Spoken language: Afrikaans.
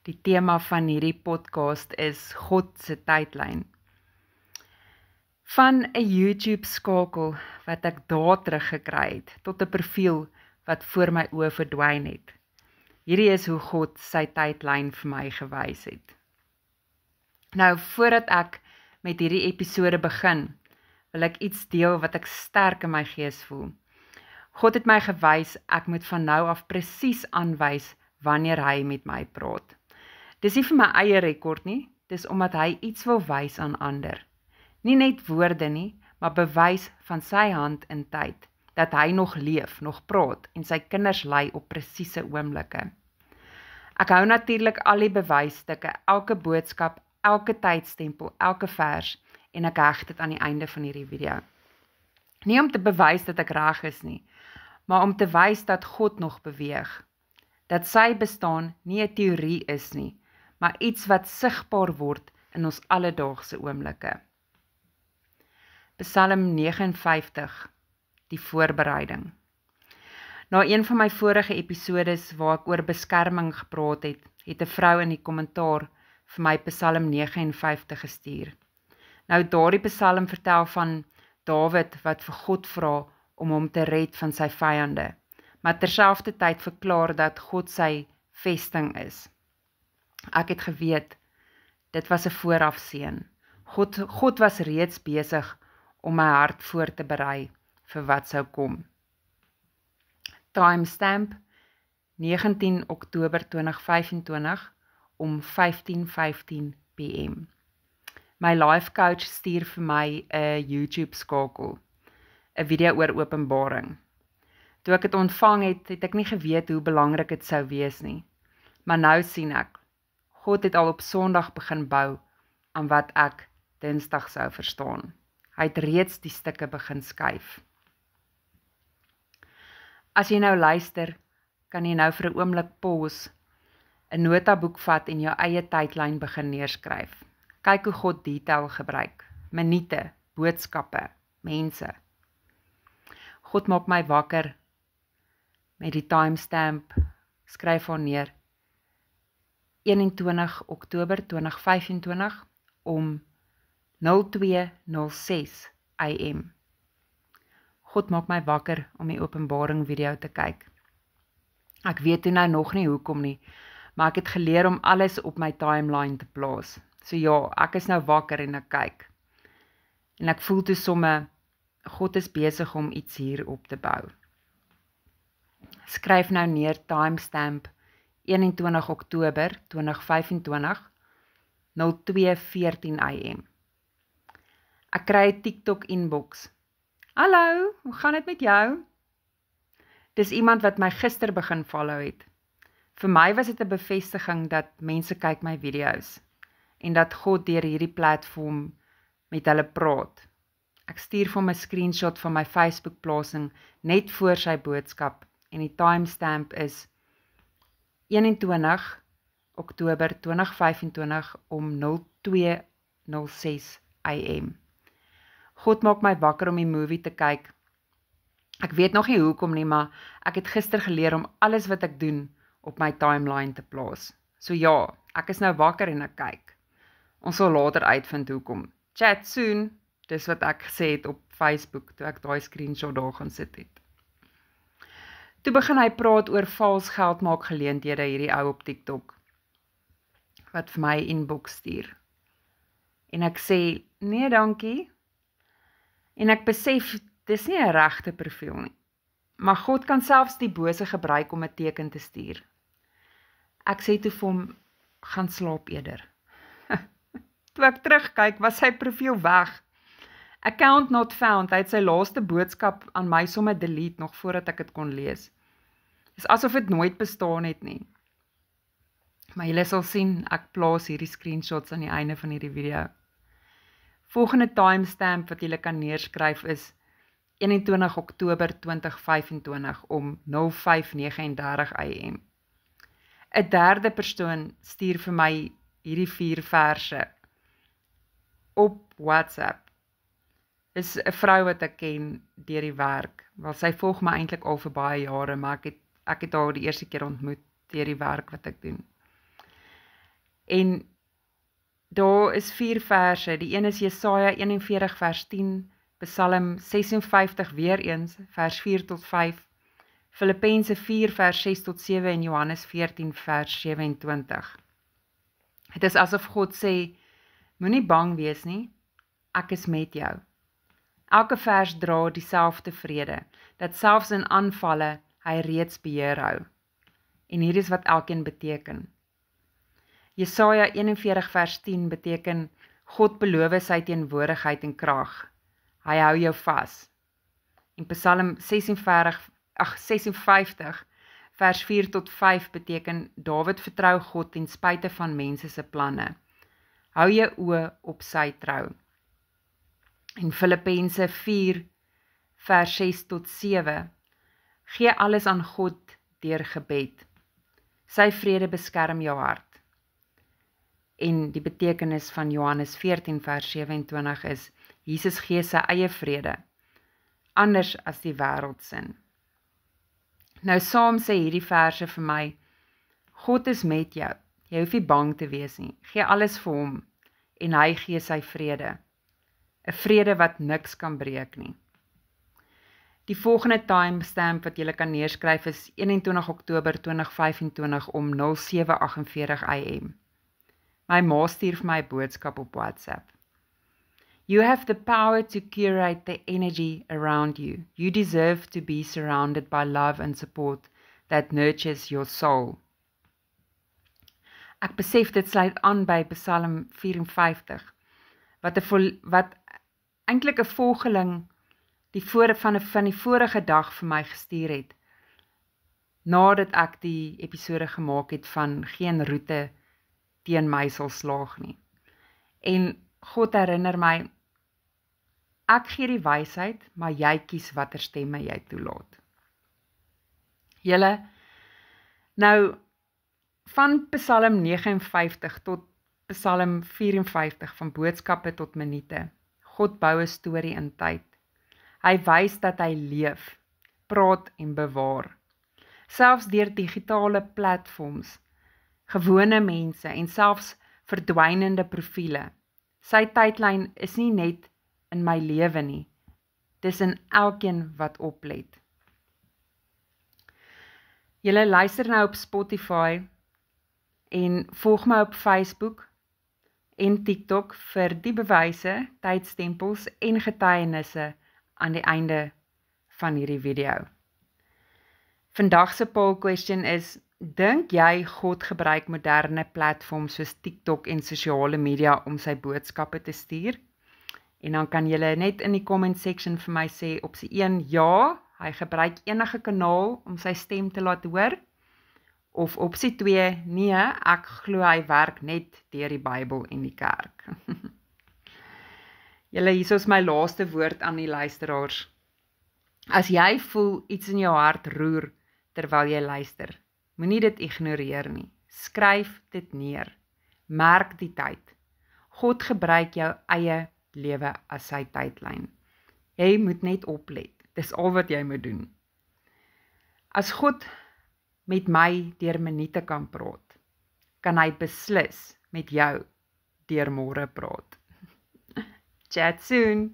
Die tema van hierdie podcast is God se tydlyn. Van 'n YouTube skakel wat ek daar terug gekry het, tot 'n profiel wat voor my oë verdwyn het. Hierdie is hoe God sy tydlyn vir my gewys het. Nou, voordat ek met hierdie episode begin, wil ek iets deel wat ek sterk in my gees voel. God het my gewys, ek moet van nou af presies aanwys wanneer hy met my praat. Dis nie vir my eie rekord nie, dis omdat hy iets wil wys aan ander. Nie net woorde nie, maar bewys van sy hand in tyd, dat hy nog leef, nog praat en sy kinders lei op presiese oomblikke. Ek hou natuurlik al die bewysstukke, elke boodskap, elke tydstempel, elke vers en ek heg dit aan die einde van hierdie video. Nie om te bewys dat ek reg is nie, maar om te wys dat God nog beweeg, dat sy bestaan nie 'n teorie is nie, maar iets wat sigbaar word in ons alledaagse oomblikke. Psalm 59, die voorbereiding. Na een van my vorige episodes waar ek oor beskerming gepraat het, het 'n vrou in die kommentaar vir my Psalm 59 gestuur. Nou daardie psalm vertel van Dawid wat vir God vra om hom te red van sy vyande, maar terselfdertyd verklaar dat God sy vesting is. Ek het geweet, dit was 'n voorafseën. God was reeds besig om my hart voor te berei vir wat sou kom. Timestamp 19 Oktober 2025 om 15:15 PM. My life coach stuur vir my 'n YouTube skakel, 'n video oor openbaring. Toe ek dit ontvang het, het ek nie geweet hoe belangrik dit sou wees nie. Maar nou sien ek, God het al op Sondag begin bou aan wat ek Dinsdag sou verstaan. Hy het reeds die stukke begin skuif. As jy nou luister, kan jy nou vir 'n oomblik pause, 'n notaboek vat en jou eie tydlyn begin neerskryf. Kyk hoe God detail gebruik, minute, boodskappe, mense. God maak my wakker met die timestamp, skryf haar neer, 21 Oktober 2025 om 02:06 AM. God maak my wakker om die openbaring video te kyk. Ek weet toe nou nog nie hoekom nie, maar ek het geleer om alles op my timeline te plaas. So ja, ek is nou wakker en ek kyk. En ek voel toe somme, God is besig om iets hier op te bou. Skryf nou neer timestamp 21 Oktober 2025 02:14 AM. Ek kry 'n TikTok inbox. Hallo, hoe gaan dit met jou? Dis iemand wat my gister begin follow het. Vir my was dit 'n bevestiging dat mense kyk my video's en dat God deur hierdie platform met hulle praat. Ek stuur vir hom 'n screenshot van my Facebook plasing net voor sy boodskap en die timestamp is 21 Oktober 2025 om 02:06 AM. God maak my wakker om die movie te kyk. Ek weet nog nie hoekom nie, maar ek het gister geleer om alles wat ek doen op my timeline te plaas. So ja, ek is nou wakker en ek kyk. Ons sal later uitvind hoekom. Chat soon, dis wat ek gesê het op Facebook, toe ek daai screenshot daar gaan sit het. Toe begin hy praat oor vals geld maak geleenthede, hierdie ou op TikTok, wat vir my inbox stuur. En ek sê, nee dankie. En ek besef, dis nie 'n regte profiel nie. Maar God kan selfs die bose gebruik om 'n teken te stuur. Ek sê toe vir hom, gaan slaap eerder. Toe ek terugkyk, was sy profiel weg. Account not found, hy het sy laaste boodskap aan my sommer delete, nog voordat ek dit kon lees. Dis asof dit nooit bestaan het nie. Maar julle sal sien, ek plaas hierdie screenshots aan die einde van hierdie video. Volgende timestamp wat julle kan neerskryf is 21 Oktober 2025 om 05:39 AM. 'n derde persoon stuur vir my hierdie 4 verse op WhatsApp. Is 'n vrou wat ek ken deur die werk. Wel, sy volg my eintlik al vir baie jare, maar ek het haar die eerste keer ontmoet deur die werk wat ek doen. En daar is 4 verse, die een is Jesaja 41 vers 10, Psalm 56 weer eens, vers 4 tot 5, Filippense 4 vers 6 tot 7 en Johannes 14 vers 27. Het is asof God sê, moenie bang wees nie, ek is met jou. Elke vers dra dieselfde vrede, dat selfs in aanvalle hy reeds beheer hou. En hier is wat elkeen beteken. Jesaja 41 vers 10 beteken, God beloof sy teenwoordigheid en krag. Hy hou jou vas. En Psalm 56 vers 4 tot 5 beteken, Dawid vertrou God ten spyte van mense se planne. Hou jou oë op sy trou. En Filippense 4 vers 6 tot 7, gee alles aan God deur gebed. Sy vrede beskerm jou hart. En die betekenis van Johannes 14 vers 27 is, Jesus gee sy eie vrede, anders as die wêreld sin. Nou saam sê hierdie verse vir my, God is met jou, jy hoef nie bang te wees nie, gee alles vir hom, en hy gee sy vrede, 'n vrede wat niks kan breek nie. Die volgende timestamp wat jy kan neerskryf is 21 Oktober 2025 om 07:48 am. My ma stuur vir my 'n boodskap op WhatsApp. You have the power to curate the energy around you. You deserve to be surrounded by love and support that nurtures your soul. Ek besef dit sluit aan by Psalm 54, wat eintlik 'n volgeling van die vorige dag vir my gestuur het, nadat ek die episode gemaak het van geen roete teen my sal slaag nie. En God herinner my, ek gee die wysheid, maar jy kies watter stemme jy toelaat. Julle, nou, van Psalm 59 tot Psalm 54, van boodskappe tot minute, God bou 'n storie in tyd. Hy wys dat hy leef, praat en bewaar. Selfs deur digitale platforms, gewone mense en selfs verdwynende profiele. Sy tydlyn is nie net in my lewe nie, dis in elkeen wat oplet. Julle luister nou op Spotify en volg my op Facebook en TikTok vir die bewyse, tydstempels en getuienisse aan die einde van hierdie video. Vandag se poll question is, dink jy God gebruik moderne platforms soos TikTok en sosiale media om sy boodskappe te stuur? En dan kan julle net in die comment section vir my sê, opsie 1, ja, hy gebruik enige kanaal om sy stem te laat hoor, of opsie 2, nee, ek glo hy werk net deur die Bybel en die kerk. Julle, hier is my laaste woord aan die luisteraars. As jy voel iets in jou hart roer terwyl jy luister, moenie dit ignoreer nie. Skryf dit neer. Merk die tyd. God gebruik jou eie lewe as sy tydlyn. Jy moet net oplet. Dis al wat jy moet doen. As God met my deur minute kan praat, kan hy beslis met jou deur môre praat. Chat soon!